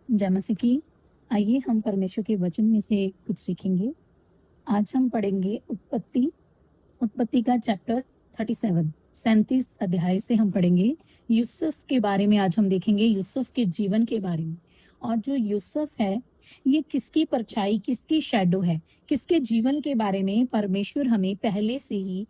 जय मसीह की। आइए हम परमेश्वर के वचन में से कुछ सीखेंगे। आज हम पढ़ेंगे उत्पत्ति उत्पत्ति का चैप्टर 37 37 अध्याय से हम पढ़ेंगे। यूसुफ के बारे में आज हम देखेंगे, यूसुफ के जीवन के बारे में। और जो यूसुफ है, ये किसकी परछाई, किसकी शैडो है, किसके जीवन के बारे में परमेश्वर हमें पहले से ही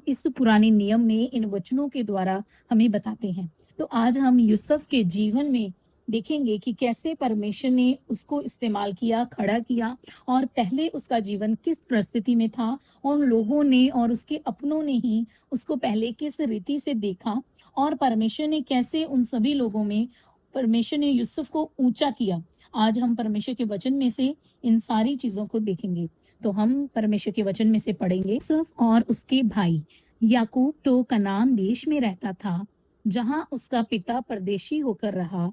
इस पुराने नियम में इन वचनों के द्वारा हमें बताते हैं। तो आज हम यूसुफ के जीवन में देखेंगे कि कैसे परमेश्वर ने उसको इस्तेमाल किया, खड़ा किया, और पहले उसका जीवन किस परिस्थिति में था, उन लोगों ने और उसके अपनों ने ही उसको पहले किस रीति से देखा, और परमेश्वर ने कैसे उन सभी लोगों में परमेश्वर ने यूसुफ को ऊंचा किया। आज हम परमेश्वर के वचन में से इन सारी चीजों को देखेंगे। तो हम परमेश्वर के वचन में से पढ़ेंगे। यूसुफ और उसके भाई याकूब तो कनान देश में रहता था, जहां उसका पिता परदेशी होकर रहा।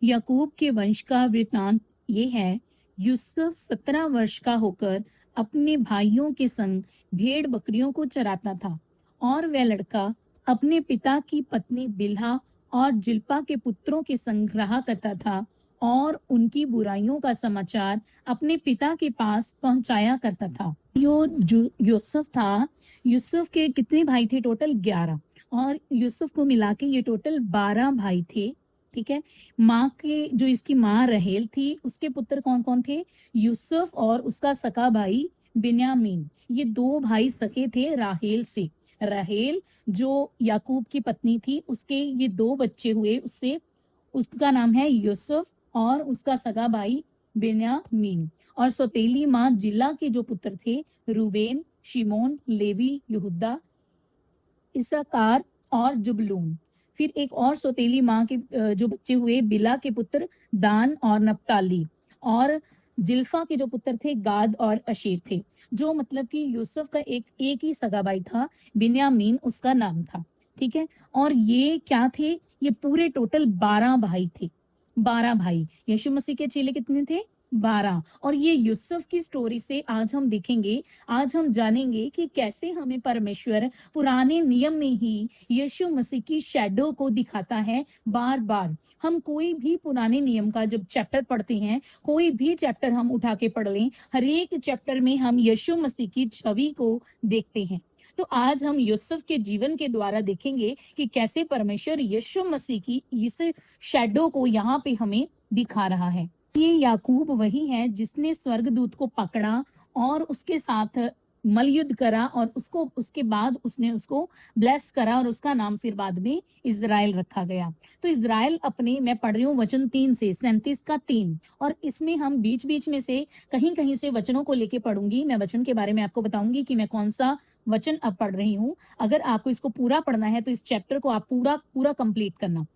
याकूब के वंश का वृतांत ये है। यूसुफ 17 वर्ष का होकर अपने भाइयों के संग भेड़ बकरियों को चराता था, और वह लड़का अपने पिता की पत्नी बिल्हा और जिल्पा के पुत्रों के संग रहा करता था, और उनकी बुराइयों का समाचार अपने पिता के पास पहुंचाया करता था। यूसुफ था। यूसुफ के कितने भाई थे? टोटल 11। और यूसुफ को मिला के ये टोटल 12 भाई थे। ठीक है। माँ के जो इसकी माँ रहेल थी, उसके पुत्र कौन कौन थे? यूसुफ और उसका सका भाई बिन्यामीन। ये 2 भाई सके थे राहेल से। राहेल जो याकूब की पत्नी थी, उसके ये 2 बच्चे हुए उससे। उसका नाम है यूसुफ और उसका सगा भाई बिन्यामीन। और सौतेली माँ जिला के जो पुत्र थे, रूबेन, शिमोन, लेवी, यहूदा, इसाकार और जुबलून। फिर एक और सौतेली माँ के जो बच्चे हुए, बिला के पुत्र दान और नप्ताली। और जिल्फा के जो पुत्र थे, गाद और अशेर थे। जो मतलब कि यूसुफ का एक ही सगा भाई था, बिन्यामीन उसका नाम था। ठीक है। और ये क्या थे? ये पूरे टोटल 12 भाई थे। 12 भाई। यीशु मसीह के चेले कितने थे? 12। और ये यूसुफ की स्टोरी से आज हम देखेंगे, आज हम जानेंगे कि कैसे हमें परमेश्वर पुराने नियम में ही यीशु मसीह की शैडो को दिखाता है। बार बार हम कोई भी पुराने नियम का जब चैप्टर पढ़ते हैं, कोई भी चैप्टर हम उठा के पढ़ लें, हर एक चैप्टर में हम यीशु मसीह की छवि को देखते हैं। तो आज हम यूसुफ के जीवन के द्वारा देखेंगे कि कैसे परमेश्वर यीशु मसीह की इस शैडो को यहाँ पे हमें दिखा रहा है। ये याकूब वही है जिसने स्वर्गदूत को पकड़ा और उसके साथ मलयुद्ध करा, और उसके बाद उसने उसको ब्लेस करा, और उसका नाम फिर बाद में इज़राइल रखा गया। तो इज़राइल अपने, मैं पढ़ रही हूँ वचन 3 से 37 का 3, और इसमें हम बीच बीच में से कहीं कहीं से वचनों को लेके पढ़ूंगी। मैं वचन के बारे में आपको बताऊंगी कि मैं कौन सा वचन अब पढ़ रही हूँ। अगर आपको इसको पूरा पढ़ना है तो इस चैप्टर को आप पूरा पूरा कंप्लीट करना।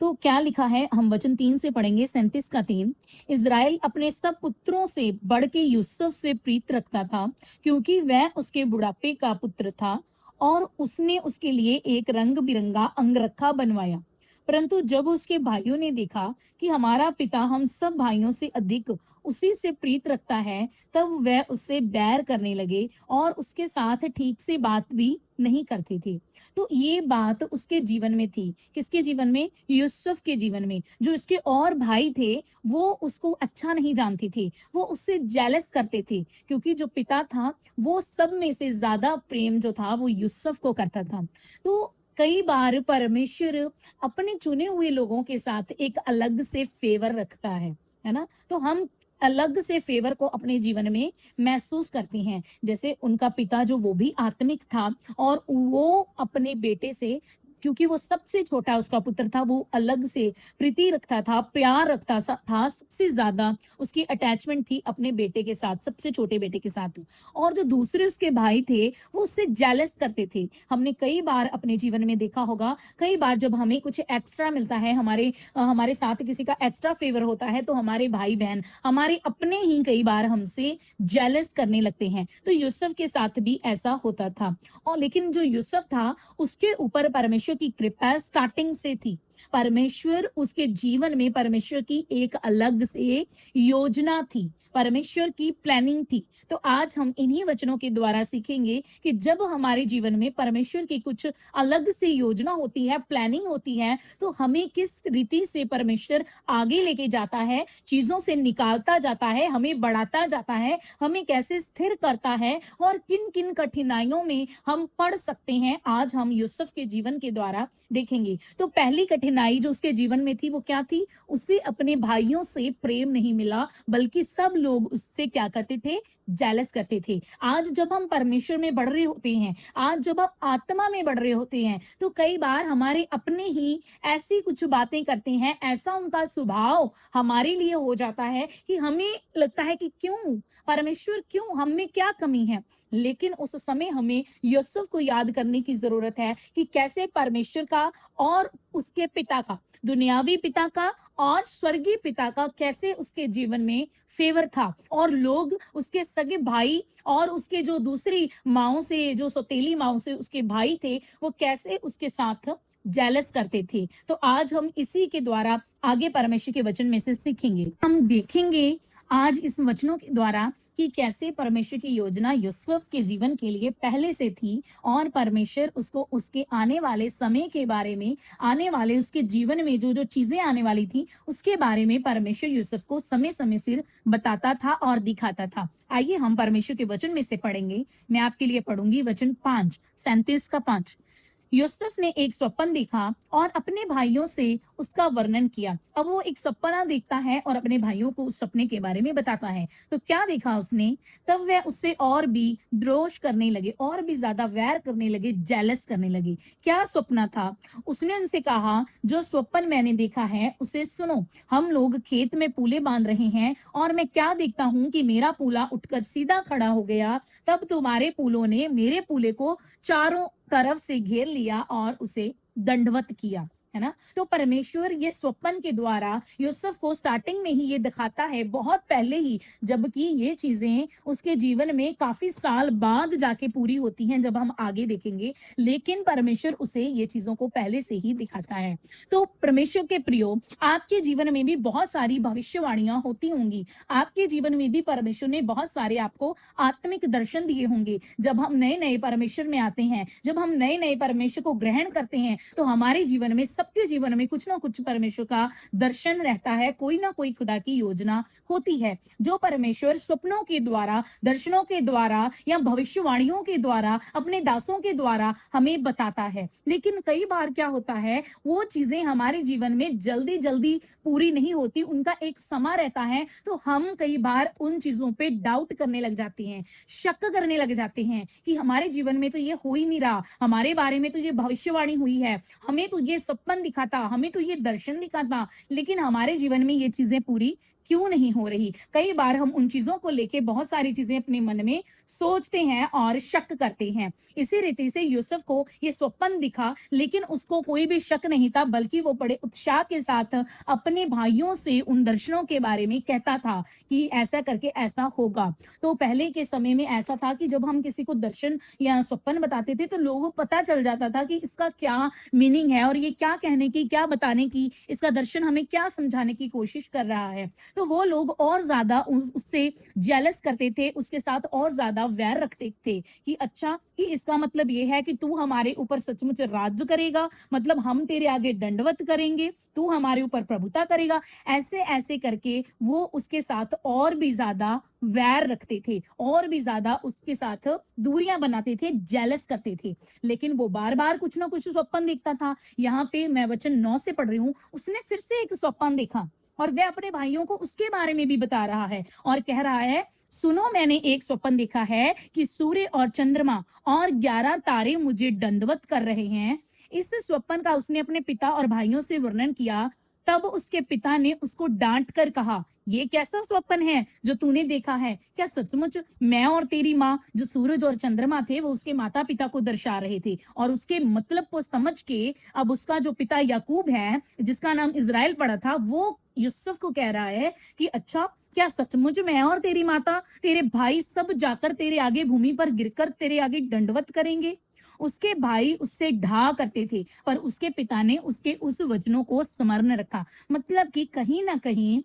तो क्या लिखा है, हम वचन 3 से पढ़ेंगे, 37 का 3। इज़राइल अपने सब पुत्रों से बढ़ के यूसुफ से प्रीत रखता था, क्योंकि वह उसके बुढ़ापे का पुत्र था, और उसने उसके लिए एक रंग बिरंगा अंगरखा बनवाया। परंतु जब उसके भाइयों ने देखा कि हमारा पिता हम सब भाइयों से अधिक उसी से प्रीत रखता है, तब वह उससे बैर करने लगे और उसके साथ ठीक से बात भी नहीं करते थे। तो ये बात उसके जीवन में थी। किसके जीवन में? यूसुफ के जीवन में। जो इसके और भाई थे वो उसको अच्छा नहीं जानते थे, वो उससे जेलस करते थे, क्योंकि जो पिता था वो सब में से ज्यादा प्रेम जो था वो यूसुफ को करता था। तो कई बार परमेश्वर अपने चुने हुए लोगों के साथ एक अलग से फेवर रखता है ना। तो हम अलग से फेवर को अपने जीवन में महसूस करते हैं। जैसे उनका पिता जो वो भी आत्मिक था, और वो अपने बेटे से, क्योंकि वो सबसे छोटा उसका पुत्र था, वो अलग से प्रीति रखता था, प्यार रखता था। सबसे ज्यादा उसकी अटैचमेंट थी अपने बेटे के साथ, सबसे छोटे बेटे के साथ। और जो दूसरे उसके भाई थे वो उससे जेलस करते थे। हमने कई बार अपने जीवन में देखा होगा, कई बार जब हमें कुछ एक्स्ट्रा मिलता है, हमारे साथ किसी का एक्स्ट्रा फेवर होता है, तो हमारे भाई बहन, हमारे अपने ही कई बार हमसे जेलस करने लगते हैं। तो यूसुफ के साथ भी ऐसा होता था। और लेकिन जो यूसुफ था उसके ऊपर परमेश्वर की कृपा स्टार्टिंग से थी। परमेश्वर उसके जीवन में परमेश्वर की एक अलग से योजना थी, परमेश्वर की प्लानिंग थी। तो आज हम इन्हीं वचनों के द्वारा सीखेंगे कि जब हमारे जीवन में परमेश्वर की कुछ अलग से योजना होती है, प्लानिंग होती है, तो हमें किस रीति से परमेश्वर आगे लेके जाता है, चीजों से निकालता जाता है, हमें बढ़ाता जाता है, हमें कैसे स्थिर करता है और किन किन कठिनाइयों में हम पड़ सकते हैं, आज हम यूसुफ के जीवन के द्वारा देखेंगे। तो पहली कठिनाई जो उसके जीवन में थी वो क्या थी? उसे अपने भाइयों से प्रेम नहीं मिला, बल्कि सब लोग उससे क्या करते थे? जेलस करते थे। आज जब हम परमेश्वर में बढ़ रहे होते हैं, आज जब आप आत्मा में बढ़ रहे होते हैं, तो कई बार हमारे अपने ही ऐसी कुछ बातें करते हैं, ऐसा उनका स्वभाव हमारे लिए हो जाता है कि हमें लगता है कि क्यों परमेश्वर, क्यों हम में क्या कमी है। लेकिन उस समय हमें यूसुफ को याद करने की जरूरत है कि कैसे परमेश्वर का और उसके पिता का, दुनियावी पिता का और स्वर्गीय पिता का कैसे उसके जीवन में फेवर था, और लोग उसके सगे भाई और उसके जो दूसरी माओ से, जो सौतेली माओ से उसके भाई थे, वो कैसे उसके साथ जेलस करते थे। तो आज हम इसी के द्वारा आगे परमेश्वर के वचन में से सीखेंगे। हम देखेंगे आज इस वचनों के द्वारा कि कैसे परमेश्वर की योजना यूसुफ के जीवन के लिए पहले से थी, और परमेश्वर उसको उसके आने वाले समय के बारे में, आने वाले उसके जीवन में जो जो चीजें आने वाली थी उसके बारे में परमेश्वर यूसुफ को समय समय सिर बताता था और दिखाता था। आइए हम परमेश्वर के वचन में से पढ़ेंगे। मैं आपके लिए पढ़ूंगी वचन 5:37 यूसुफ ने एक स्वप्न देखा और अपने भाइयों से उसका वर्णन किया। अब वो एक सपना देखता है और अपने भाइयों को उस सपने के बारे में बताता है। तो क्या देखा उसने? तब वह उससे और भी द्रोष करने लगे, और भी ज्यादा वैर करने लगे, जेलस करने लगे। क्या स्वप्न था? उसने उनसे कहा, जो स्वप्न मैंने देखा है उसे सुनो। हम लोग खेत में पूले बांध रहे हैं और मैं क्या देखता हूँ कि मेरा पूला उठकर सीधा खड़ा हो गया। तब तुम्हारे पूलों ने मेरे पूले को चारों तरफ से घेर लिया और उसे दंडवत किया, है ना। तो परमेश्वर ये स्वप्न के द्वारा यूसुफ को स्टार्टिंग में ही ये दिखाता है, बहुत पहले ही, जबकि ये चीजें उसके जीवन में काफी साल बाद जाके पूरी होती हैं, जब हम आगे देखेंगे, लेकिन परमेश्वर उसे ये चीजों को पहले से ही दिखाता है। तो परमेश्वर के प्रियो, आपके जीवन में भी बहुत सारी भविष्यवाणियां होती होंगी, आपके जीवन में भी परमेश्वर ने बहुत सारे आपको आत्मिक दर्शन दिए होंगे। जब हम नए नए परमेश्वर में आते हैं, जब हम नए नए परमेश्वर को ग्रहण करते हैं, तो हमारे जीवन में, सबके जीवन में कुछ ना कुछ परमेश्वर का दर्शन रहता है, कोई ना कोई खुदा की योजना होती है, जो परमेश्वर स्वप्नों के द्वारा, दर्शनों के द्वारा या भविष्यवाणियों के द्वारा, अपने दासों के द्वारा हमें बताता है। लेकिन कई बार क्या होता है, वो चीजें हमारे जीवन में जल्दी जल्दी पूरी नहीं होती, उनका एक समय रहता है। तो हम कई बार उन चीजों पे डाउट करने लग जाते हैं, शक करने लग जाते हैं कि हमारे जीवन में तो ये हो ही नहीं रहा, हमारे बारे में तो ये भविष्यवाणी हुई है, हमें तो ये सपन दिखा था, हमें तो ये दर्शन दिखा था, लेकिन हमारे जीवन में ये चीजें पूरी क्यों नहीं हो रही। कई बार हम उन चीजों को लेके बहुत सारी चीजें अपने मन में सोचते हैं और शक करते हैं। इसी रीति से यूसुफ को ये स्वप्न दिखा, लेकिन उसको कोई भी शक नहीं था, बल्कि वो बड़े उत्साह के साथ अपने भाइयों से उन दर्शनों के बारे में कहता था कि ऐसा करके ऐसा होगा। तो पहले के समय में ऐसा था कि जब हम किसी को दर्शन या स्वप्न बताते थे, तो लोगों को पता चल जाता था कि इसका क्या मीनिंग है, और ये क्या कहने की, क्या बताने की, इसका दर्शन हमें क्या समझाने की कोशिश कर रहा है। तो वो लोग और ज्यादा उससे जेलस करते थे, उसके साथ और ज्यादा वैर रखते थे कि अच्छा, कि इसका मतलब ये है कि तू हमारे ऊपर सचमुच राज्य करेगा, मतलब हम तेरे आगे दंडवत करेंगे, तू हमारे ऊपर प्रभुता करेगा। ऐसे ऐसे करके वो उसके साथ और भी ज्यादा वैर रखते थे, और भी ज्यादा उसके साथ दूरियां बनाते थे, जेलस करते थे। लेकिन वो बार बार कुछ ना कुछ स्वप्न देखता था। यहाँ पे मैं वचन 9 से पढ़ रही हूँ, उसने फिर से एक स्वप्न देखा और वह अपने भाइयों को उसके बारे में भी बता रहा है और कह रहा है, सुनो, मैंने एक स्वप्न देखा है कि सूर्य और चंद्रमा और 11 तारे मुझे दंडवत कर रहे हैं। इस स्वप्न का उसने अपने पिता और भाइयों से वर्णन किया। तब उसके पिता ने उसको डांट कर कहा, ये कैसा स्वप्न है जो तूने देखा है? क्या सचमुच मैं और तेरी माँ, जो सूरज और चंद्रमा थे, वो उसके माता पिता को दर्शा रहे थे? और उसके मतलब को समझ के अब उसका जो पिता याकूब है, जिसका नाम इजराइल पड़ा था, वो यूसुफ को कह रहा है कि अच्छा, क्या सचमुच मैं और तेरी माता, तेरे भाई सब जाकर तेरे आगे भूमि पर गिरकर तेरे आगे दंडवत करेंगे? उसके भाई उससे ढा करते थे, पर उसके पिता ने उसके उस वचनों को स्मरण रखा। मतलब कि कहीं ना कहीं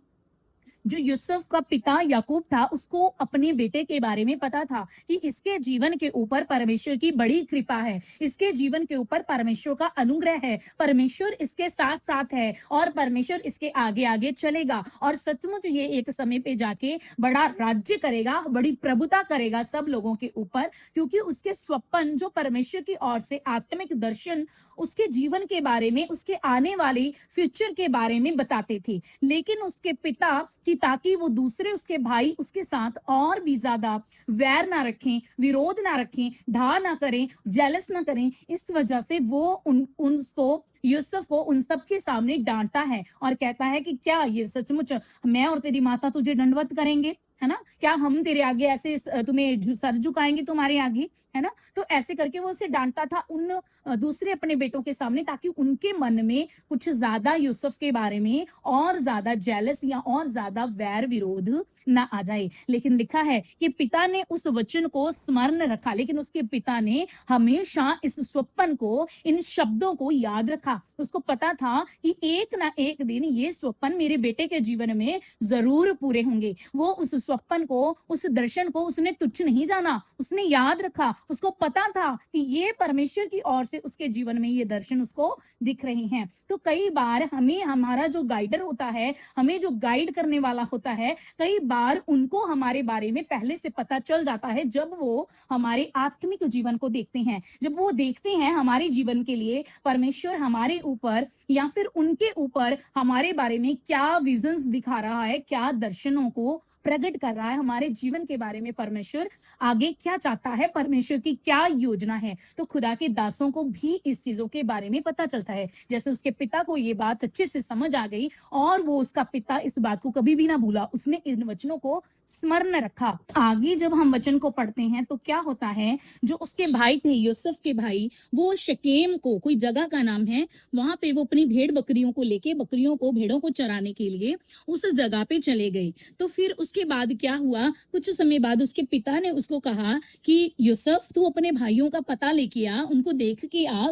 जो यूसुफ का पिता याकूब था, उसको अपने बेटे के बारे में पता था कि इसके जीवन के ऊपर परमेश्वर की बड़ी कृपा है, इसके जीवन के ऊपर परमेश्वर का अनुग्रह है, परमेश्वर इसके साथ साथ है और परमेश्वर इसके आगे आगे चलेगा और सचमुच ये एक समय पे जाके बड़ा राज्य करेगा, बड़ी प्रभुता करेगा सब लोगों के ऊपर, क्योंकि उसके स्वप्न जो परमेश्वर की ओर से आत्मिक दर्शन उसके जीवन के बारे में, उसके आने वाली फ्यूचर के बारे में बताते थे। लेकिन उसके पिता की, ताकि वो दूसरे उसके भाई उसके साथ और भी ज्यादा वैर ना रखें, विरोध ना रखें, ढा ना करें, जेलस ना करें, इस वजह से वो उसको, यूसुफ को उन सब के सामने डांटता है और कहता है कि क्या ये सचमुच मैं और तेरी माता तुझे दंडवत करेंगे, है ना? क्या हम तेरे आगे ऐसे तुम्हें सर झुकाएंगे तुम्हारे आगे, है ना? तो ऐसे करके वो उसे डांटता था उन दूसरे अपने बेटों के सामने, ताकि उनके मन में कुछ ज्यादा यूसुफ के बारे में और ज्यादा जेलस या और ज्यादा वैर विरोध ना आ जाए। लेकिन लिखा है कि पिता ने उस वचन को स्मरण रखा, लेकिन उसके पिता ने हमेशा इस स्वप्न को, इन शब्दों को याद रखा। उसको पता था कि एक ना एक दिन ये स्वप्न मेरे बेटे के जीवन में जरूर पूरे होंगे। वो उस स्वप्न को, उस दर्शन को उसने तुच्छ नहीं जाना, उसने याद रखा। उसको पता था कि ये परमेश्वर की ओर से उसके जीवन में ये दर्शन उसको दिख रहे हैं। तो कई बार हमें, हमारा जो गाइडर होता है, हमें जो गाइड करने वाला होता है, कई बार उनको हमारे बारे में पहले से पता चल जाता है जब वो हमारे आत्मिक जीवन को देखते हैं, जब वो देखते हैं हमारे जीवन के लिए परमेश्वर हमारे ऊपर या फिर उनके ऊपर हमारे बारे में क्या विजन्स दिखा रहा है, क्या दर्शनों को प्रकट कर रहा है, हमारे जीवन के बारे में परमेश्वर आगे क्या चाहता है, परमेश्वर की क्या योजना है। तो खुदा के दासों को भी इस चीजों के बारे में पता चलता है। जैसे उसके पिता को ये बात अच्छे से समझ आ गई और वो, उसका पिता इस बात को कभी भी ना भूला, उसने इन वचनों को स्मरण रखा। आगे जब हम वचन को पढ़ते हैं तो क्या होता है, जो उसके भाई थे, यूसुफ के भाई, वो शकेम को, कोई जगह का नाम है, वहां पे वो अपनी भेड़ बकरियों को लेके, बकरियों को, भेड़ों को चराने के लिए उस जगह पे चले गए। तो फिर उसके बाद क्या हुआ, कुछ समय बाद उसके पिता ने उसको कहा कि यूसुफ, तू अपने भाइयों का पता लेके आ, उनको देख के आ,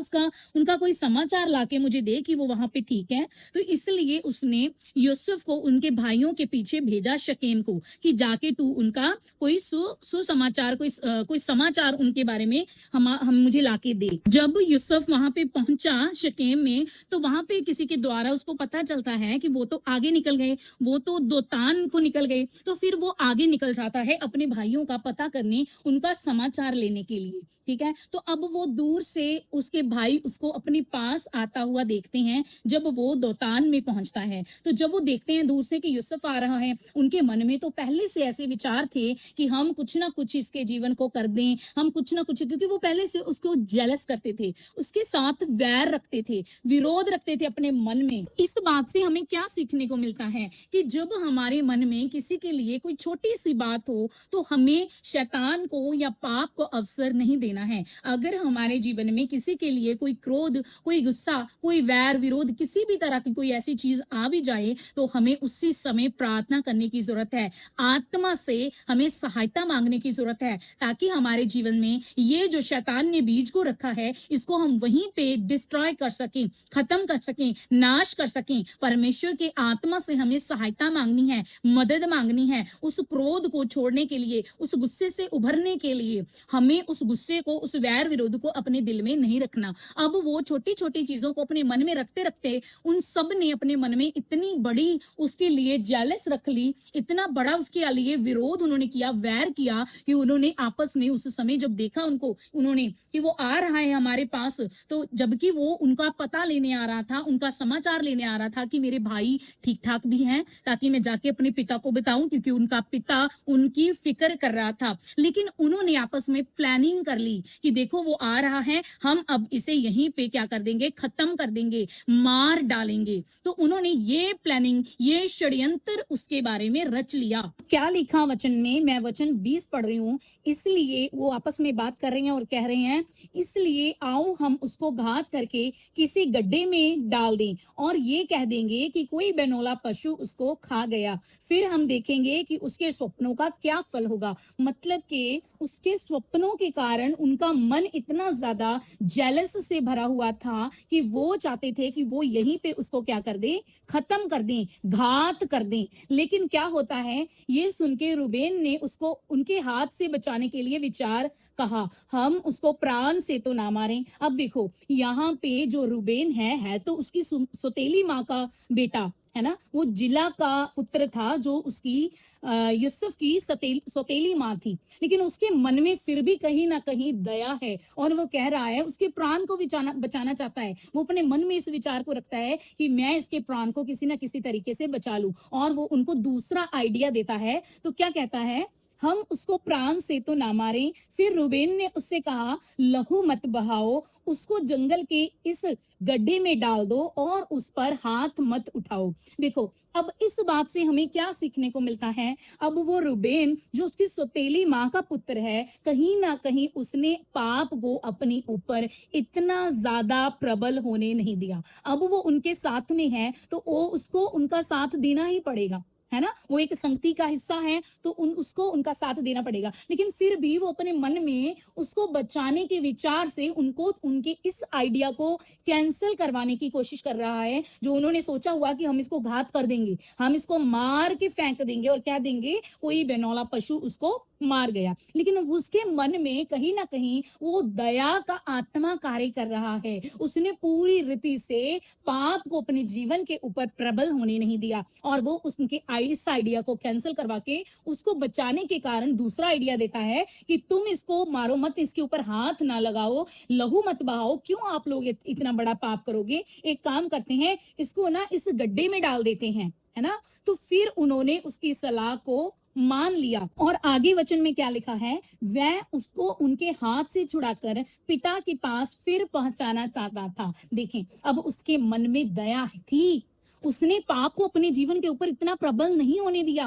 उनका कोई समाचार लाके मुझे दे कि वो वहां पे ठीक है। तो इसलिए उसने यूसुफ को उनके भाइयों के पीछे भेजा शकेम को कि जाके तू उनका कोई सुसमाचार, कोई समाचार उनके बारे में हम मुझे लाके दे। जब यूसुफ वहां पे पहुंचा शकेम में, तो वहां पे किसी के द्वारा उसको पता चलता है कि वो तो आगे निकल गए, वो तो दोतान को निकल गए। तो फिर वो आगे निकल जाता है अपने भाइयों का पता करने, उनका समाचार लेने के लिए। ठीक है, तो अब वो दूर से उसके भाई उसको अपने पास आता हुआ देखते हैं जब वो दोतान में पहुंचता है। तो जब वो देखते हैं दूर से कि यूसुफ आ रहा है, उनके मन में तो पहले से ऐसे विचार थे कि हम कुछ ना कुछ इसके जीवन को कर दें, हम कुछ ना कुछ, क्योंकि वो पहले से उसको जेलस करते थे, उसके साथ वैर रखते थे, विरोध रखते थे अपने मन में। इस बात से हमें क्या सीखने को मिलता है कि जब हमारे मन में किसी के लिए कोई छोटी सी बात हो तो हमें शैतान को या पाप को अवसर नहीं देना है। अगर हमारे जीवन में किसी के लिए कोई क्रोध, कोई गुस्सा, कोई वैर विरोध, किसी भी तरह की कोई ऐसी चीज आ भी जाए तो हमें उसी समय प्रार्थना करने की जरूरत है, आत्मा से हमें सहायता मांगने की जरूरत है, ताकि हमारे जीवन में ये जो शैतान ने बीज को रखा है इसको हम वहीं पे डिस्ट्रॉय कर सकें, खत्म कर सकें, नाश कर सकें। परमेश्वर के आत्मा से हमें सहायता मांगनी है, मदद मांगनी है उस क्रोध को छोड़ने के लिए, उस गुस्से से उभरने के लिए। हमें उस गुस्से को, उस वैर विरोध को अपने दिल में नहीं रखना। अब वो छोटी छोटी चीजों को अपने मन में रखते रखते उन सब ने अपने मन में इतनी बड़ी उसके लिए जेलस रख ली, इतना बड़ा उसके लिए विरोध उन्होंने किया, वैर किया, कि उन्होंने आपस में उस समय जब देखा उन्होंने कि वो आ रहा है हमारे पास, तो जबकि वो उनका पता लेने आ रहा था, उनका समाचार लेने आ रहा था कि मेरे भाई ठीक ठाक भी हैं, ताकि मैं जाके अपने पिता को बताऊं, क्योंकि उनका पिता उनकी फिक्र कर रहा था। लेकिन उन्होंने आपस में प्लानिंग कर ली कि देखो वो आ रहा है, हम अब इसे यहीं पे क्या कर देंगे, खत्म कर देंगे, मार डालेंगे। तो उन्होंने ये प्लानिंग, ये षड्यंत्र उसके बारे में रच लिया। क्या लिखा वचन में, मैं वचन 20 पढ़ रही हूँ। इसलिए वो आपस में बात कर रहे हैं और कह रहे हैं, इसलिए आओ हम उसको घात करके किसी गड्ढे में डाल दें और ये कह देंगे कि कोई बेनौला पशु उसको खा गया, फिर हम देखेंगे कि उसके स्वप्नों का क्या फल होगा। मतलब कि उसके स्वप्नों के कारण उनका मन इतना ज्यादा जेलस से भरा हुआ था कि वो चाहते थे कि वो यहीं पे उसको क्या कर दें, खत्म कर दें, घात कर दें। लेकिन क्या होता है, ये सुन के रूबेन ने उसको उनके हाथ से बचाने के लिए विचार कहा, हम उसको प्राण से तो ना मारें। अब देखो यहाँ पे जो रूबेन है तो उसकी सौतेली माँ का बेटा है ना, वो जिला का पुत्र था जो उसकी यूसुफ की सौतेली माँ थी। लेकिन उसके मन में फिर भी कहीं ना कहीं दया है और वो कह रहा है, उसके प्राण को बचाना चाहता है। वो अपने मन में इस विचार को रखता है कि मैं इसके प्राण को किसी ना किसी तरीके से बचा लूं। और वो उनको दूसरा आइडिया देता है। तो क्या कहता है, हम उसको प्राण से तो ना मारें। फिर रूबेन ने उससे कहा, लहू मत बहाओ, उसको जंगल के इस गड्ढे में डाल दो और उस पर हाथ मत उठाओ। देखो अब इस बात से हमें क्या सीखने को मिलता है। अब वो रूबेन जो उसकी सौतेली माँ का पुत्र है, कहीं ना कहीं उसने पाप को अपने ऊपर इतना ज्यादा प्रबल होने नहीं दिया। अब वो उनके साथ में है तो वो उसको उनका साथ देना ही पड़ेगा, है ना। वो एक संगति का हिस्सा है तो उसको उनका साथ देना पड़ेगा। लेकिन फिर भी वो अपने मन में उसको बचाने के विचार से उनको उनके इस आइडिया को कैंसिल करवाने की कोशिश कर रहा है। जो उन्होंने सोचा हुआ कि हम इसको घात कर देंगे, हम इसको मार के फेंक देंगे और कह देंगे कोई बेनौला पशु उसको मार गया। लेकिन उसके मन में कहीं ना कहीं वो दया का आत्मा कार्य कर रहा है। उसने पूरी रीति से पाप को अपने जीवन के ऊपर प्रबल होने नहीं दिया और वो उसके इस आइडिया को कैंसिल करवा के उसको बचाने के कारण दूसरा आइडिया देता है कि तुम इसको मारो मत, इसके ऊपर हाथ ना लगाओ, लहू मत बहाओ। क्यों आप लोग इतना बड़ा पाप करोगे? एक काम करते हैं, इसको ना इस गड्ढे में डाल देते हैं, है ना। तो फिर उन्होंने उसकी सलाह को मान लिया। और आगे वचन में क्या लिखा है, वह उसको उनके हाथ से छुड़ाकर पिता के पास फिर पहुंचाना चाहता था। देखें अब उसके मन में दया थी, उसने पाप को अपने जीवन के ऊपर इतना प्रबल नहीं होने दिया।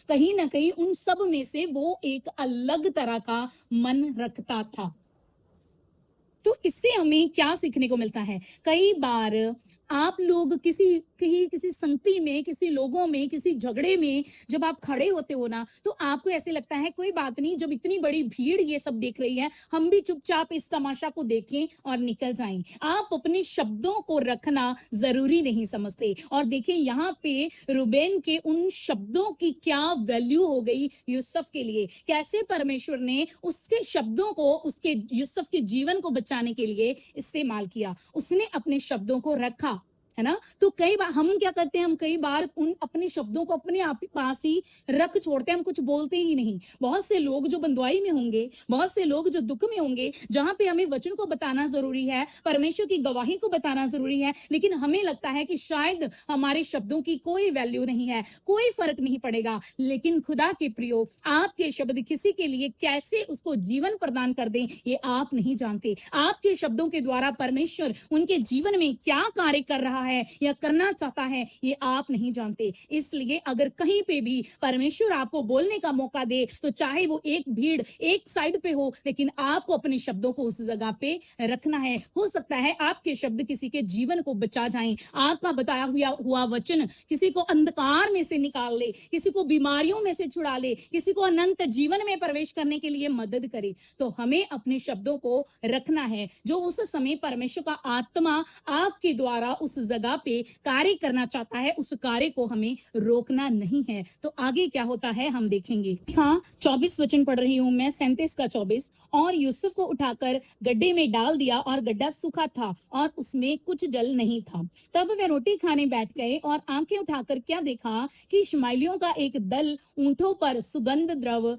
कहीं ना कहीं उन सब में से वो एक अलग तरह का मन रखता था। तो इससे हमें क्या सीखने को मिलता है, कई बार आप लोग किसी संगति में, किसी लोगों में, किसी झगड़े में जब आप खड़े होते हो ना, तो आपको ऐसे लगता है कोई बात नहीं, जब इतनी बड़ी भीड़ ये सब देख रही है, हम भी चुपचाप इस तमाशा को देखें और निकल जाएं। आप अपने शब्दों को रखना जरूरी नहीं समझते। और देखें यहाँ पे रूबेन के उन शब्दों की क्या वैल्यू हो गई यूसुफ के लिए। कैसे परमेश्वर ने उसके शब्दों को उसके यूसुफ के जीवन को बचाने के लिए इस्तेमाल किया। उसने अपने शब्दों को रखा, है ना। तो कई बार हम क्या करते हैं, हम कई बार उन अपने शब्दों को अपने आप ही पास ही रख छोड़ते हैं, हम कुछ बोलते ही नहीं। बहुत से लोग जो बंधुआई में होंगे, बहुत से लोग जो दुख में होंगे, जहां पे हमें वचन को बताना जरूरी है, परमेश्वर की गवाही को बताना जरूरी है, लेकिन हमें लगता है कि शायद हमारे शब्दों की कोई वैल्यू नहीं है, कोई फर्क नहीं पड़ेगा। लेकिन खुदा के प्रियो, आपके शब्द किसी के लिए कैसे उसको जीवन प्रदान कर दें ये आप नहीं जानते। आपके शब्दों के द्वारा परमेश्वर उनके जीवन में क्या कार्य कर रहा है या करना चाहता है ये आप नहीं जानते। इसलिए अगर कहीं पे भी परमेश्वर आपको बोलने का मौका दे, तो चाहे वो एक भीड़ एक साइड पे हो, लेकिन आपको अपने शब्दों को उस जगह पे रखना है। हो सकता है आपके शब्द किसी के जीवन को बचा जाएं, आपका बताया हुआ वचन किसी को अंधकार में से निकाल ले, किसी को बीमारियों में से छुड़ा ले, किसी को अनंत जीवन में प्रवेश करने के लिए मदद करे। तो हमें अपने शब्दों को रखना है। जो उस समय परमेश्वर का आत्मा आपके द्वारा उस जगह पे कार्य करना चाहता है, उस कार्य को हमें रोकना नहीं है। तो आगे क्या होता है हम देखेंगे। हाँ, 24 वचन पढ़ रही हूं मैं, 37 का 24। और यूसुफ को उठाकर गड्ढे में डाल दिया और गड्ढा सूखा था और उसमें कुछ जल नहीं था। तब वे रोटी खाने बैठ गए और आंखें उठाकर क्या देखा कि इश्माएलियों का एक दल ऊंटों पर सुगंध द्रव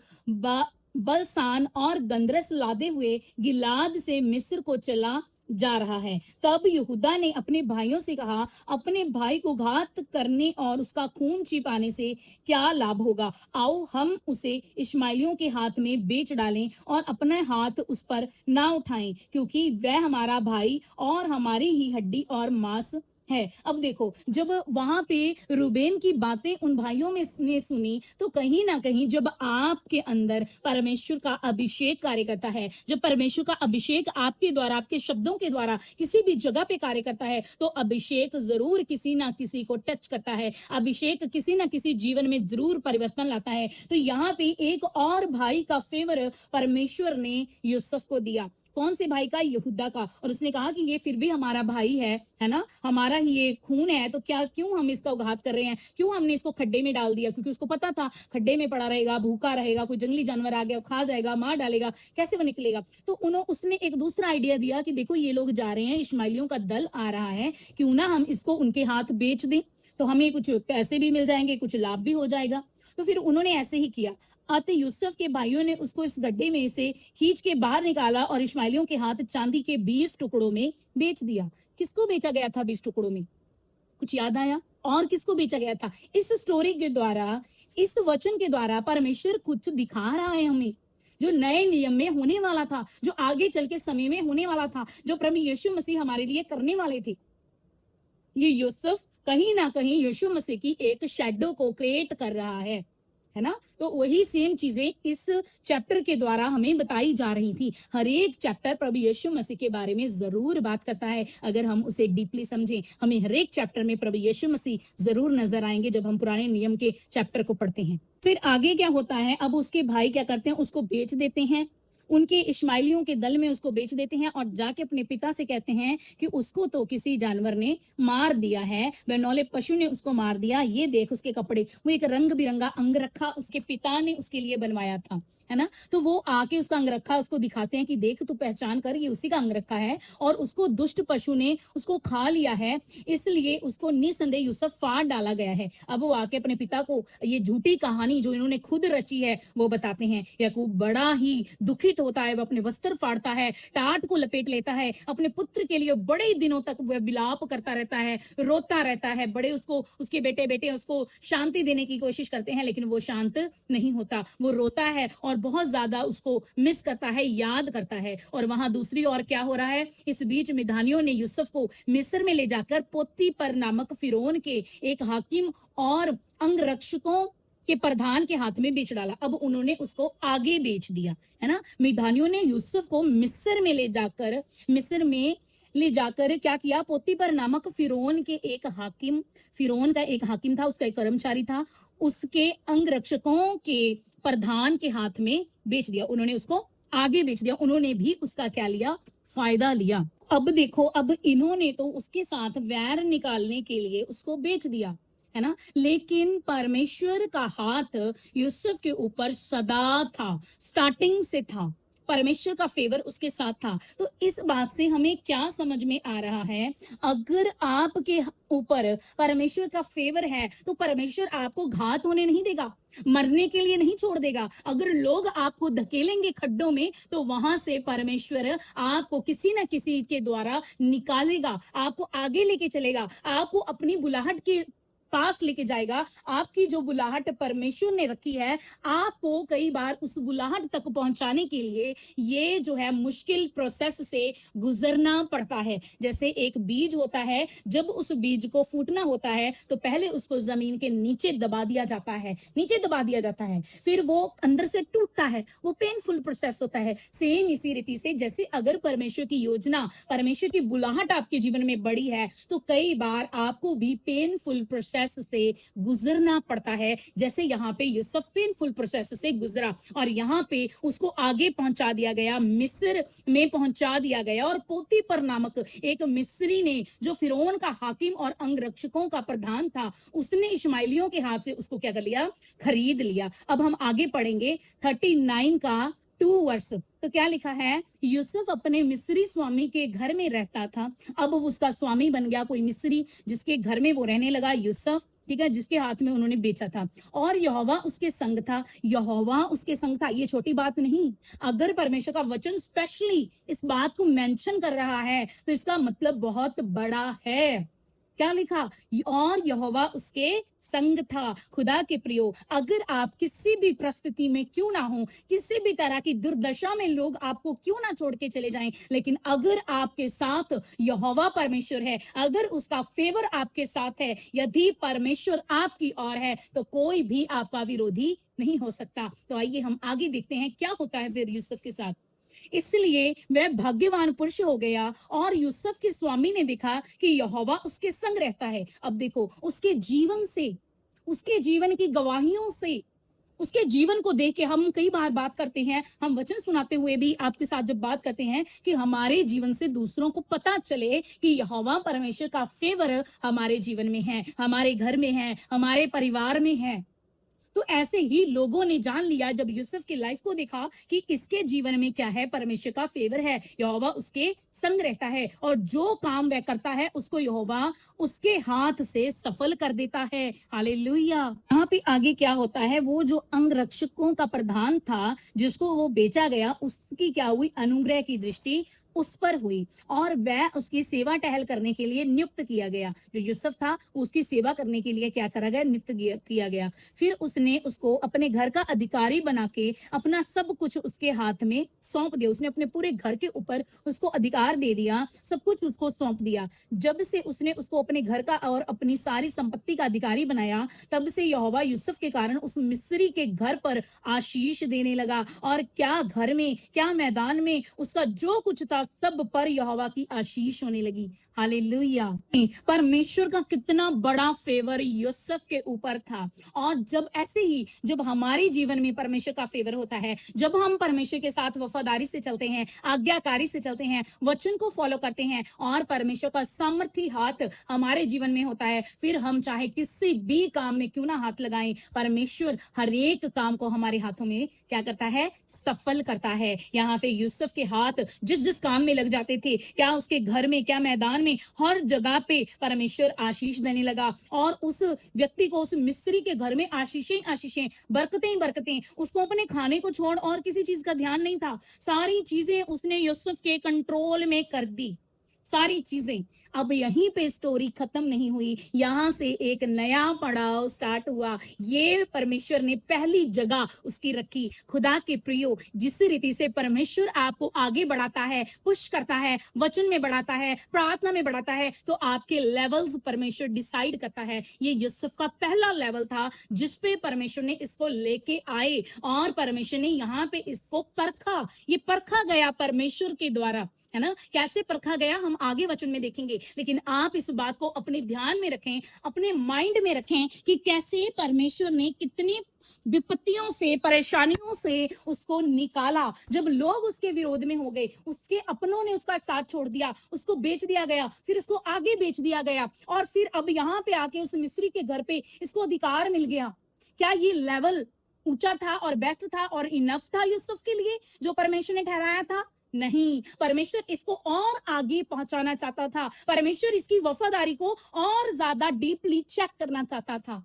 बलसान और गंधरस लादे हुए गिलाद से मिस्र को चला जा रहा है। तब यहूदा ने अपने भाइयों से कहा, अपने भाई को घात करने और उसका खून छिपाने से क्या लाभ होगा? आओ हम उसे इश्माएलियों के हाथ में बेच डालें और अपने हाथ उस पर ना उठाएं, क्योंकि वह हमारा भाई और हमारी ही हड्डी और मांस है। अब देखो, जब वहां पे रूबेन की बातें उन भाइयों में ने सुनी, तो कहीं ना कहीं जब आपके अंदर परमेश्वर का अभिषेक कार्य करता है, जब परमेश्वर का अभिषेक आपके द्वारा, आपके शब्दों के द्वारा किसी भी जगह पे कार्य करता है, तो अभिषेक जरूर किसी ना किसी को टच करता है, अभिषेक किसी ना किसी जीवन में जरूर परिवर्तन लाता है। तो यहाँ पे एक और भाई का फेवर परमेश्वर ने यूसुफ को दिया। कौन से भाई का? यहूदा का। और उसने कहा कि ये फिर भी हमारा भाई है ना, हमारा ही ये खून है, तो क्या क्यों हम इसका घात कर रहे हैं, क्यों हमने इसको खड्डे में डाल दिया? क्योंकि उसको पता था खड्डे में पड़ा रहेगा, भूखा रहेगा, कोई जंगली जानवर आ गया खा जाएगा, मार डालेगा, कैसे वो निकलेगा? तो उसने एक दूसरा आइडिया दिया कि देखो ये लोग जा रहे हैं, इश्माइलियों का दल आ रहा है, क्यों ना हम इसको उनके हाथ बेच दें, तो हमें कुछ पैसे भी मिल जाएंगे, कुछ लाभ भी हो जाएगा। तो फिर उन्होंने ऐसे ही किया। अतः यूसुफ के भाइयों ने उसको इस गड्ढे में से खींच के बाहर निकाला और इश्माइलियों के हाथ चांदी के 20 टुकड़ों में बेच दिया। किसको बेचा गया था 20 टुकड़ों में? कुछ याद आया? और किसको बेचा गया था? इस स्टोरी के द्वारा, इस वचन के द्वारा परमेश्वर कुछ दिखा रहा है हमें, जो नए नियम में होने वाला था, जो आगे चल के समय में होने वाला था, जो प्रभु यीशु मसीह हमारे लिए करने वाले थे। ये यूसुफ कहीं ना कहीं यीशु मसीह की एक शैडो को क्रिएट कर रहा है ना? तो वही सेम चीजें इस चैप्टर के द्वारा हमें बताई जा रही थी। हर एक चैप्टर प्रभु यीशु मसीह के बारे में जरूर बात करता है, अगर हम उसे डीपली समझें। हमें हर एक चैप्टर में प्रभु यीशु मसीह जरूर नजर आएंगे जब हम पुराने नियम के चैप्टर को पढ़ते हैं। फिर आगे क्या होता है? अब उसके भाई क्या करते हैं? उसको बेच देते हैं, उनके इश्माइलियों के दल में उसको बेच देते हैं, और जाके अपने पिता से कहते हैं कि उसको तो किसी जानवर ने मार दिया है, बेनौले पशु ने उसको मार दिया, ये देख उसके कपड़े, वो एक रंग बिरंगा अंग रखा उसके पिता ने उसके लिए बनवाया था, है ना? तो वो आके उसका अंग रखा उसको दिखाते हैं कि देख तू पहचान कर, ये उसी का अंग रखा है, और उसको दुष्ट पशु ने उसको खा लिया है, इसलिए उसको निसंदेह यूसुफ फाड़ डाला गया है। अब वो आके अपने पिता को ये झूठी कहानी जो इन्होंने खुद रची है वो बताते हैं। याकूब बड़ा ही दुखित होता है, वो अपने वस्त्र फाड़ता है, टाट को लपेट लेता है, अपने पुत्र के लिए बड़े दिनों तक वह विलाप करता रहता है, रोता रहता है। बड़े उसको, उसके बेटे उसको शांति देने की कोशिश करते हैं, लेकिन वो शांत नहीं होता, वो रोता है और बहुत ज्यादा उसको मिस करता है, याद करता है। और वहां दूसरी ओर क्या हो रहा है? इस बीच मिधानियों ने यूसुफ को मिस्र में ले जाकर पोतीपर नामक फिरौन के एक हाकिम और अंगरक्षकों के प्रधान के हाथ में बेच डाला। अब उन्होंने उसको आगे बेच दिया, है ना? मिधानियों ने यूसुफ को मिस्र में ले जाकर क्या किया? पोतीपर नामक फिरौन के एक हाकिम, फिरौन का एक हाकिम था, उसका एक कर्मचारी था, उसके अंगरक्षकों के प्रधान के हाथ में बेच दिया। उन्होंने उसको आगे बेच दिया, उन्होंने भी उसका क्या लिया? फायदा लिया। अब देखो, अब इन्होंने तो उसके साथ वैर निकालने के लिए उसको बेच दिया, है ना? लेकिन परमेश्वर का हाथ यूसुफ के ऊपर सदा था, स्टार्टिंग से था, परमेश्वर का फेवर उसके साथ था। तो इस बात से हमें क्या समझ में आ रहा है? अगर आपके ऊपर परमेश्वर का फेवर है तो परमेश्वर आपको घात होने नहीं देगा, मरने के लिए नहीं छोड़ देगा। अगर लोग आपको धकेलेंगे खड्डों में, तो वहां से परमेश्वर आपको किसी ना किसी के द्वारा निकालेगा, आपको आगे लेके चलेगा, आपको अपनी बुलाहट के पास लेके जाएगा। आपकी जो बुलाहट परमेश्वर ने रखी है, आपको कई बार उस बुलाहट तक पहुंचाने के लिए ये जो है मुश्किल प्रोसेस से गुजरना पड़ता है। जैसे एक बीज होता है, जब उस बीज को फूटना होता है तो पहले उसको जमीन के नीचे दबा दिया जाता है, नीचे दबा दिया जाता है, फिर वो अंदर से टूटता है, वो पेनफुल प्रोसेस होता है। सेम इसी रीति से, जैसे अगर परमेश्वर की योजना, परमेश्वर की बुलाहट आपके जीवन में बड़ी है, तो कई बार आपको भी पेनफुल प्रोसेस से गुजरना पड़ता है। जैसे यहाँ पे यूसुफ पेनफुल प्रोसेस से गुजरा और यहाँ पे उसको आगे पहुंचा दिया गया, मिस्र में पहुंचा दिया गया, और पोतीपर नामक एक मिस्री ने, जो फिरौन का हाकिम और अंगरक्षकों का प्रधान था, उसने इश्माइलियों के हाथ से उसको क्या कर लिया? खरीद लिया। अब हम आगे पढ़ेंगे 39 का 2 वर्ष। तो क्या लिखा है? यूसुफ अपने मिस्री स्वामी के घर में रहता था। अब उसका स्वामी बन गया कोई मिस्री, जिसके घर में वो रहने लगा, यूसुफ, ठीक है, जिसके हाथ में उन्होंने बेचा था। और यहोवा उसके संग था, यहोवा उसके संग था। ये छोटी बात नहीं। अगर परमेश्वर का वचन स्पेशली इस बात को मेंशन कर रहा है तो इसका मतलब बहुत बड़ा है क्या लिखा? और यहोवा उसके संग था। खुदा के प्रियो, अगर आप किसी भी परिस्थिति में क्यों ना हो, किसी भी तरह की दुर्दशा में लोग आपको क्यों ना छोड़ के चले जाएं, लेकिन अगर आपके साथ यहोवा परमेश्वर है, अगर उसका फेवर आपके साथ है, यदि परमेश्वर आपकी ओर है, तो कोई भी आपका विरोधी नहीं हो सकता। तो आइए हम आगे देखते हैं क्या होता है फिर यूसुफ के साथ। इसलिए वह भाग्यवान पुरुष हो गया और यूसुफ के स्वामी ने देखा कि यहोवा उसके संग रहता है। अब देखो, उसके जीवन से, उसके जीवन की गवाहियों से, उसके जीवन को देख के हम कई बार बात करते हैं, हम वचन सुनाते हुए भी आपके साथ जब बात करते हैं कि हमारे जीवन से दूसरों को पता चले कि यहोवा परमेश्वर का फेवर हमारे जीवन में है, हमारे घर में है, हमारे परिवार में है। तो ऐसे ही लोगों ने जान लिया जब यूसुफ की लाइफ को देखा कि इसके जीवन में क्या है, परमेश्वर का फेवर है, यहोवा उसके संग रहता है और जो काम वह करता है उसको यहोवा उसके हाथ से सफल कर देता है। हालेलुया। यहाँ पे आगे क्या होता है, वो जो अंगरक्षकों का प्रधान था जिसको वो बेचा गया, उसकी क्या हुई? अनुग्रह की दृष्टि उस पर हुई और वह उसकी सेवा टहल करने के लिए नियुक्त किया गया। जो यूसुफ था उसकी सेवा करने के लिए क्या करा गया? नियुक्त किया गया। फिर उसने उसको अपने घर का अधिकारी बना के अपना सब कुछ उसके हाथ में सौंप दिया। उसने अपने पूरे घर के ऊपर उसको अधिकार दे दिया, सब कुछ उसको सौंप दिया। जब से उसने उसको अपने घर का और अपनी सारी संपत्ति का अधिकारी बनाया, तब से यहोवा यूसुफ के कारण उस मिस्री के घर पर आशीष देने लगा। और क्या घर में, क्या मैदान में, उसका जो कुछ था सब पर यहोवा की आशीष होने लगी। हालेलुया। परमेश्वर का कितना बड़ा फेवर यूसुफ के ऊपर था। और जब ऐसे ही जब हमारे जीवन में परमेश्वर का फेवर होता है, जब हम परमेश्वर के साथ वफादारी से चलते हैं, आज्ञाकारी से चलते हैं, वचन को फॉलो करते हैं और परमेश्वर का सामर्थी हाथ हमारे जीवन में होता है, फिर हम चाहे किसी भी काम में क्यों ना हाथ लगाएं, परमेश्वर हर एक काम को हमारे हाथों में क्या करता है? सफल करता है। यहाँ पे यूसुफ के हाथ जिस जिस काम में लग जाते थे, क्या उसके घर में, क्या मैदान में, हर जगह पे परमेश्वर आशीष देने लगा और उस व्यक्ति को, उस मिस्त्री के घर में आशीषें आशीषें, बरकतें ही बरकतें। उसको अपने खाने को छोड़ और किसी चीज का ध्यान नहीं था, सारी चीजें उसने यूसुफ के कंट्रोल में कर दी, सारी चीजें। अब यहीं पे स्टोरी खत्म नहीं हुई, यहां से एक नया पड़ाव स्टार्ट हुआ। ये परमेश्वर ने पहली जगह उसकी रखी। खुदा के प्रियो, जिस रीति से परमेश्वर आपको आगे बढ़ाता है, पुश करता है, वचन में बढ़ाता है, प्रार्थना में बढ़ाता है, तो आपके लेवल्स परमेश्वर डिसाइड करता है। ये यूसुफ का पहला लेवल था जिस पे परमेश्वर ने इसको लेके आए और परमेश्वर ने यहाँ पे इसको परखा। ये परखा गया परमेश्वर के द्वारा, है ना। कैसे परखा गया हम आगे वचन में देखेंगे, लेकिन आप इस बात को अपने ध्यान में रखें, अपने माइंड में रखें कि कैसे परमेश्वर ने कितनी विपत्तियों से, परेशानियों से उसको निकाला। जब लोग उसके विरोध में हो गए, उसके अपनों ने उसका साथ छोड़ दिया, उसको बेच दिया गया, फिर उसको आगे बेच दिया गया और फिर अब यहाँ पे आके उस मिस्री के घर पे इसको अधिकार मिल गया। क्या ये लेवल ऊंचा था और बेस्ट था और इनफ था यूसुफ के लिए जो परमेश्वर ने ठहराया था? नहीं, परमेश्वर इसको और आगे पहुंचाना चाहता था। परमेश्वर इसकी वफादारी को और ज्यादा डीपली चेक करना चाहता था।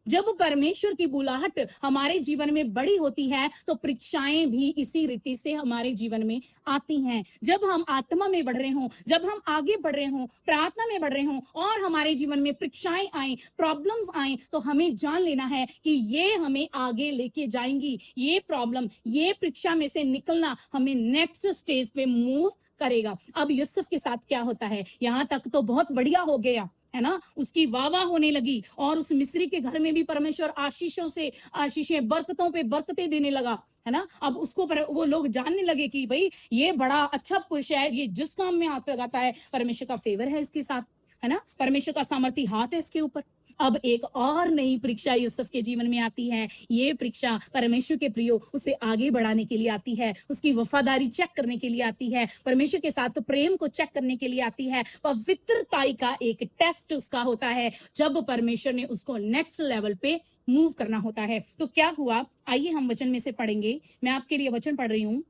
जब परमेश्वर की बुलाहट हमारे जीवन में बड़ी होती है तो परीक्षाएं भी इसी रीति से हमारे जीवन में आती हैं। जब हम आत्मा में बढ़ रहे हों, जब हम आगे बढ़ रहे हों, प्रार्थना में बढ़ रहे हों और हमारे जीवन में परीक्षाएं आए, प्रॉब्लम्स आए, तो हमें जान लेना है कि ये हमें आगे लेके जाएंगी। ये प्रॉब्लम, ये परीक्षा में से निकलना हमें नेक्स्ट स्टेज पे मूव करेगा। अब यूसुफ के साथ क्या होता है? यहाँ तक तो बहुत बढ़िया हो गया, है ना। उसकी वाह होने लगी और उस मिस्री के घर में भी परमेश्वर आशीषों से आशीषें, बरकतों पे बरकतें देने लगा, है ना। अब उसको वो लोग जानने लगे कि भाई ये बड़ा अच्छा पुरुष है, ये जिस काम में हाथ लगाता है परमेश्वर का फेवर है इसके साथ, है ना। परमेश्वर का सामर्थी हाथ है इसके ऊपर। अब एक और नई परीक्षा यूसुफ के जीवन में आती है। ये परीक्षा परमेश्वर के प्रियो उसे आगे बढ़ाने के लिए आती है, उसकी वफादारी चेक करने के लिए आती है, परमेश्वर के साथ प्रेम को चेक करने के लिए आती है। पवित्रताई का एक टेस्ट उसका होता है जब परमेश्वर ने उसको नेक्स्ट लेवल पे मूव करना होता है। तो क्या हुआ, आइए हम वचन में से पढ़ेंगे। मैं आपके लिए वचन पढ़ रही हूँ,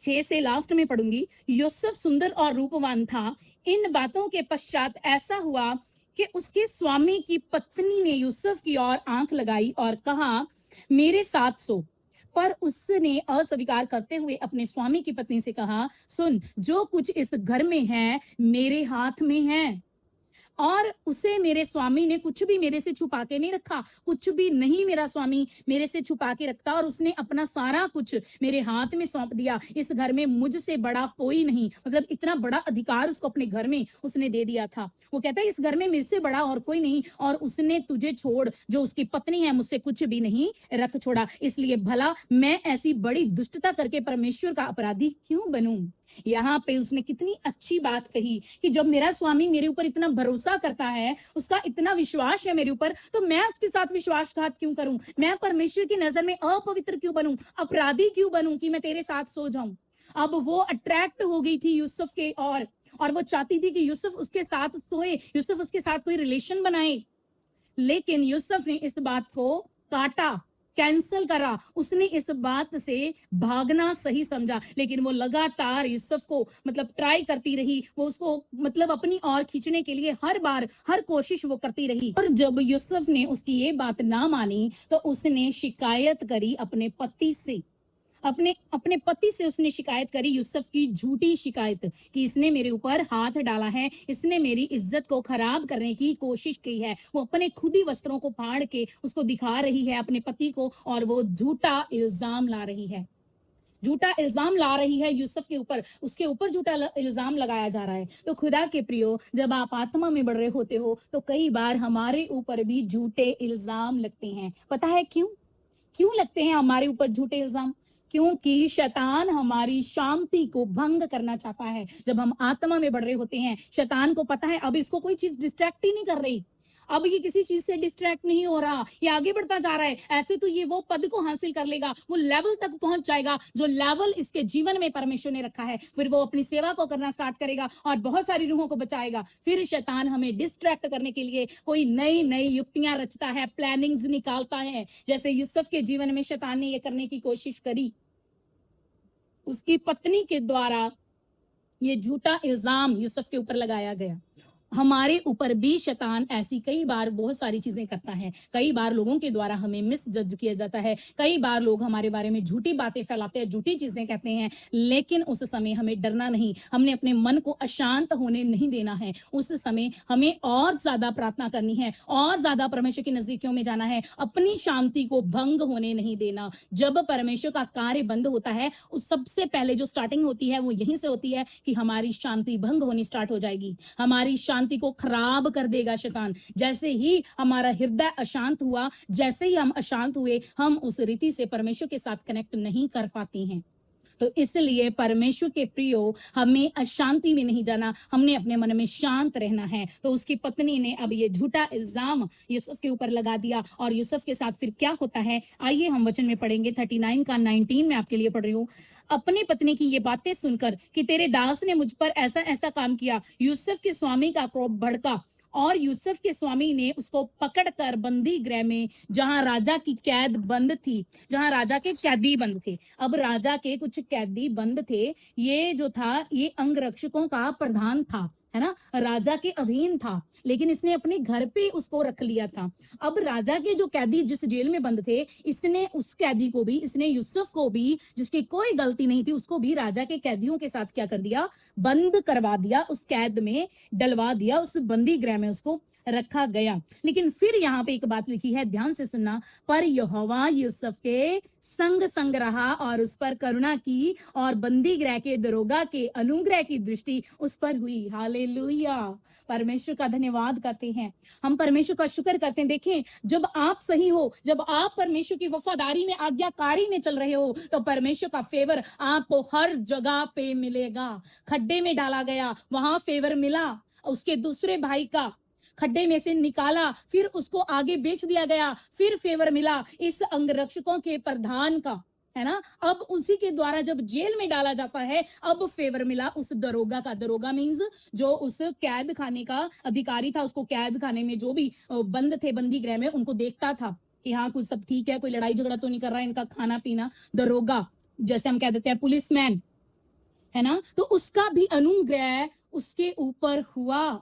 6 से लास्ट में पढ़ूंगी। यूसुफ सुंदर और रूपवान था। इन बातों के पश्चात ऐसा हुआ कि उसके स्वामी की पत्नी ने यूसुफ की ओर आंख लगाई और कहा, मेरे साथ सो। पर उसने अस्वीकार करते हुए अपने स्वामी की पत्नी से कहा, सुन, जो कुछ इस घर में है मेरे हाथ में है, और उसे मेरे स्वामी ने कुछ भी मेरे से छुपा के नहीं रखा, कुछ भी नहीं मेरा स्वामी मेरे से छुपा के रखता, और उसने अपना सारा कुछ मेरे हाथ में सौंप दिया। इस घर में मुझसे बड़ा कोई नहीं, मतलब इतना बड़ा अधिकार उसको अपने घर में उसने दे दिया था। वो कहता है इस घर में मेरे से बड़ा और कोई नहीं, और उसने तुझे छोड़, जो उसकी पत्नी है, मुझसे कुछ भी नहीं रख छोड़ा। इसलिए भला मैं ऐसी बड़ी दुष्टता करके परमेश्वर का अपराधी क्यों बनूं? यहाँ पे उसने कितनी अच्छी बात कही कि जब मेरा स्वामी मेरे ऊपर इतना भरोसा करता है, उसका इतना विश्वास है मेरे ऊपर, तो मैं उसके साथ विश्वासघात क्यों करूं? मैं परमेश्वर की नजर में अपवित्र क्यों बनूं, अपराधी क्यों बनूं कि मैं तेरे साथ सो जाऊं? अब वो अट्रैक्ट हो गई थी यूसुफ के और वो चाहती थी कि यूसुफ उसके साथ सोए, यूसुफ उसके साथ कोई रिलेशन बनाए। लेकिन यूसुफ ने इस बात को काटा, कैंसल करा। उसने इस बात से भागना सही समझा, लेकिन वो लगातार यूसुफ को मतलब ट्राई करती रही, वो उसको मतलब अपनी ओर खींचने के लिए हर बार हर कोशिश वो करती रही। और जब यूसुफ ने उसकी ये बात ना मानी तो उसने शिकायत करी अपने पति से, अपने अपने पति से उसने शिकायत करी, यूसुफ की झूठी शिकायत कि इसने मेरे ऊपर हाथ डाला है, इसने मेरी इज्जत को खराब करने की कोशिश की है। वो अपने खुद ही वस्त्रों को फाड़ के उसको दिखा रही है अपने पति को, और वो झूठा इल्जाम ला रही है, झूठा इल्जाम ला रही है यूसुफ के ऊपर, उसके ऊपर झूठा इल्जाम लगाया जा रहा है। तो खुदा के प्रियो, जब आप आत्मा में बढ़ रहे होते हो तो कई बार हमारे ऊपर भी झूठे इल्जाम लगते हैं। पता है क्यों? क्यों लगते हैं हमारे ऊपर झूठे इल्जाम? क्योंकि शैतान हमारी शांति को भंग करना चाहता है। जब हम आत्मा में बढ़ रहे होते हैं, शैतान को पता है अब इसको कोई चीज डिस्ट्रैक्ट ही नहीं कर रही, अब ये किसी चीज से डिस्ट्रैक्ट नहीं हो रहा, ये आगे बढ़ता जा रहा है, ऐसे तो ये वो पद को हासिल कर लेगा, वो लेवल तक पहुंच जाएगा जो लेवल इसके जीवन में परमेश्वर ने रखा है। फिर वो अपनी सेवा को करना स्टार्ट करेगा और बहुत सारी रूहों को बचाएगा। फिर शैतान हमें डिस्ट्रैक्ट करने के लिए कोई नई नई युक्तियां रचता है, प्लानिंग्स निकालता है। जैसे यूसुफ के जीवन में शैतान ने ये करने की कोशिश करी, उसकी पत्नी के द्वारा ये झूठा इल्जाम यूसुफ के ऊपर लगाया गया। हमारे ऊपर भी शैतान ऐसी कई बार बहुत सारी चीजें करता है। कई बार लोगों के द्वारा हमें मिस जज किया जाता है, कई बार लोग हमारे बारे में झूठी बातें फैलाते हैं, झूठी चीजें कहते हैं, लेकिन उस समय हमें डरना नहीं, हमने अपने मन को अशांत होने नहीं देना है। उस समय हमें और ज्यादा प्रार्थना करनी है, और ज्यादा परमेश्वर की नजदीकियों में जाना है, अपनी शांति को भंग होने नहीं देना। जब परमेश्वर का कार्य बंद होता है, उस सबसे पहले जो स्टार्टिंग होती है वो यहीं से होती है कि हमारी शांति भंग होनी स्टार्ट हो जाएगी, हमारी शांति को खराब कर देगा शैतान। जैसे ही हमारा हृदय अशांत हुआ, जैसे ही हम अशांत हुए, हम उस रीति से परमेश्वर के साथ कनेक्ट नहीं कर पाती हैं। तो इसलिए परमेश्वर के प्रियो, हमें अशांति में नहीं जाना, हमने अपने मन में शांत रहना है। तो उसकी पत्नी ने अब ये झूठा इल्जाम यूसुफ के ऊपर लगा दिया, और यूसुफ के साथ फिर क्या होता है, आइए हम वचन में पढ़ेंगे। 39 का 19 में आपके लिए पढ़ रही हूँ। अपनी पत्नी की ये बातें सुनकर कि तेरे दास ने मुझ पर ऐसा ऐसा काम किया, यूसुफ के स्वामी का क्रोध भड़का, और यूसुफ के स्वामी ने उसको पकड़कर बंदी गृह में, जहां राजा की कैद बंद थी, जहां राजा के कैदी बंद थे। अब राजा के कुछ कैदी बंद थे, ये जो था ये अंगरक्षकों का प्रधान था, है ना, राजा के अधीन था, लेकिन इसने अपने घर पे उसको रख लिया था। अब राजा के जो कैदी जिस जेल में बंद थे, इसने उस कैदी को भी, इसने यूसुफ को भी, जिसकी कोई गलती नहीं थी, उसको भी राजा के कैदियों के साथ क्या कर दिया, बंद करवा दिया, उस कैद में डलवा दिया, उस बंदी गृह में उसको रखा गया। लेकिन फिर यहाँ पे एक बात लिखी है, ध्यान से सुनना, पर यहोवा यूसुफ के संग संग रहा और उस पर करुणा की, और बंदी गृह के दरोगा के अनुग्रह की दृष्टि उस पर हुई। हालेलुया, परमेश्वर का धन्यवाद करते हैं, हम परमेश्वर का शुक्र करते हैं। देखें, जब आप सही हो, जब आप परमेश्वर की वफादारी में, आज्ञाकारी में चल रहे हो, तो परमेश्वर का फेवर आपको हर जगह पे मिलेगा। खड्डे में डाला गया, वहां फेवर मिला, उसके दूसरे भाई का खड्डे में से निकाला, फिर उसको आगे बेच दिया गया, फिर फेवर मिला इस अंगरक्षकों के प्रधान का, है ना। अब उसी के द्वारा जब जेल में डाला जाता है, अब फेवर मिला उस दरोगा का। दरोगा मींस जो उस कैद खाने का अधिकारी था, उसको कैद खाने में जो भी बंद थे बंदी गृह में, उनको देखता था कि हाँ कुछ सब ठीक है, कोई लड़ाई झगड़ा तो नहीं कर रहा है, इनका खाना पीना। दरोगा, जैसे हम कह देते हैं पुलिसमैन, है ना, तो उसका भी अनुग्रह उसके ऊपर हुआ।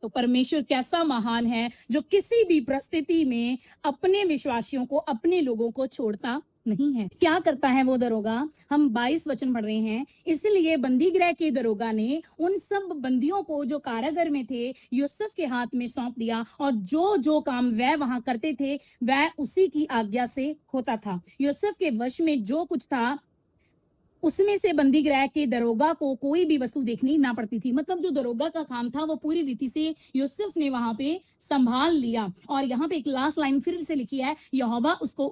तो परमेश्वर कैसा महान है, जो किसी भी परिस्थिति में अपने विश्वासियों को, अपने लोगों को छोड़ता नहीं है। क्या करता है वो दरोगा? हम 22 वचन पढ़ रहे हैं। इसलिए बंदी गृह के दरोगा ने उन सब बंदियों को जो कारागर में थे यूसुफ के हाथ में सौंप दिया, और जो जो काम वह वहां करते थे वह उसी की आज्ञा से होता था। यूसुफ के वश में जो कुछ था उसमें से बंदी गृह के दरोगा को कोई भी वस्तु देखनी ना पड़ती थी। मतलब जो दरोगा का काम था वो पूरी रीति से यूसुफ ने वहां पे संभाल लिया। और यहाँ पे एक लास्ट लाइन फिर से लिखी है, यहोवा उसको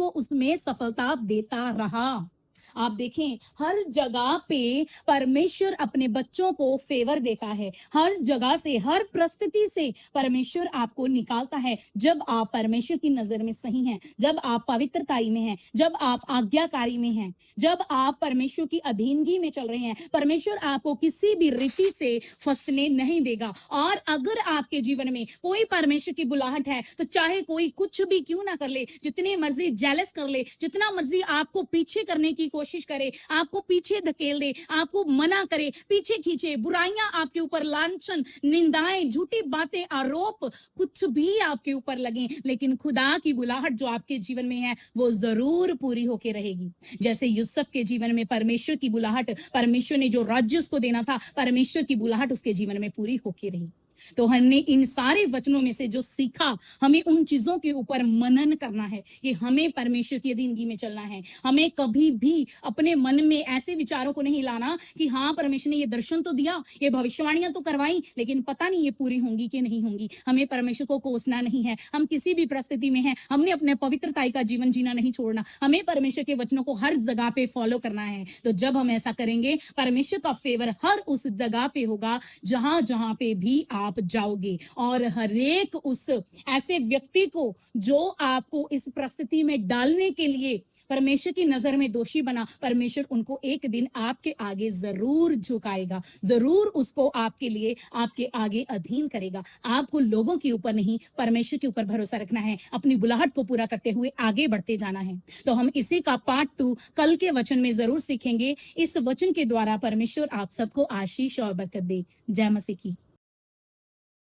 उसमें सफलता देता रहा। आप देखें, हर जगह पे परमेश्वर अपने बच्चों को फेवर देता है। हर जगह से, हर परिस्थिति से परमेश्वर आपको निकालता है जब आप परमेश्वर की नजर में सही हैं, जब आप पवित्रताई में हैं, जब आप आज्ञाकारी में हैं, जब आप परमेश्वर की अधीनगी में चल रहे हैं। परमेश्वर आपको किसी भी रीति से फंसने नहीं देगा। और अगर आपके जीवन में कोई परमेश्वर की बुलाहट है तो चाहे कोई कुछ भी क्यों ना कर ले, जितने मर्जी जेलस कर ले, जितना मर्जी आपको पीछे करने की कोशिश करे, आपको पीछे धकेल दे, आपको मना करे, पीछे खींचे, बुराइयां आपके ऊपर, लांछन, निंदाएं, झूठी बातें, आरोप, कुछ भी आपके ऊपर लगे, लेकिन खुदा की बुलाहट जो आपके जीवन में है वो जरूर पूरी होके रहेगी। जैसे यूसुफ के जीवन में परमेश्वर की बुलाहट, परमेश्वर ने जो राज्य उसको देना था, परमेश्वर की बुलाहट उसके जीवन में पूरी होके रही। तो हमने इन सारे वचनों में से जो सीखा, हमें उन चीजों के ऊपर मनन करना है कि हमें परमेश्वर की अधीनगी में चलना है। हमें कभी भी अपने मन में ऐसे विचारों को नहीं लाना कि हाँ परमेश्वर ने ये दर्शन तो दिया, ये भविष्यवाणियां तो करवाई, लेकिन पता नहीं ये पूरी होंगी कि नहीं होंगी। हमें परमेश्वर को कोसना नहीं है। हम किसी भी परिस्थिति में हैं, हमने अपने पवित्रताई का जीवन जीना नहीं छोड़ना। हमें परमेश्वर के वचनों को हर जगह पे फॉलो करना है। तो जब हम ऐसा करेंगे, परमेश्वर का फेवर हर उस जगह पे होगा जहां जहां पे भी आप जाओगे। और हरेक उस ऐसे व्यक्ति को जो आपको इस परिस्थिति में डालने के लिए परमेश्वर की नजर में दोषी बना, परमेश्वर उनको एक दिन आपके आगे जरूर झुकाएगा, जरूर उसको आपके लिए आपके आगे अधीन करेगा। आपको लोगों के ऊपर नहीं, परमेश्वर के ऊपर भरोसा रखना है, अपनी बुलाहट को पूरा करते हुए आगे बढ़ते जाना है। तो हम इसी का पार्ट 2 कल के वचन में जरूर सीखेंगे। इस वचन के द्वारा परमेश्वर आप सबको आशीष और बरकत दे। जय मसीह की।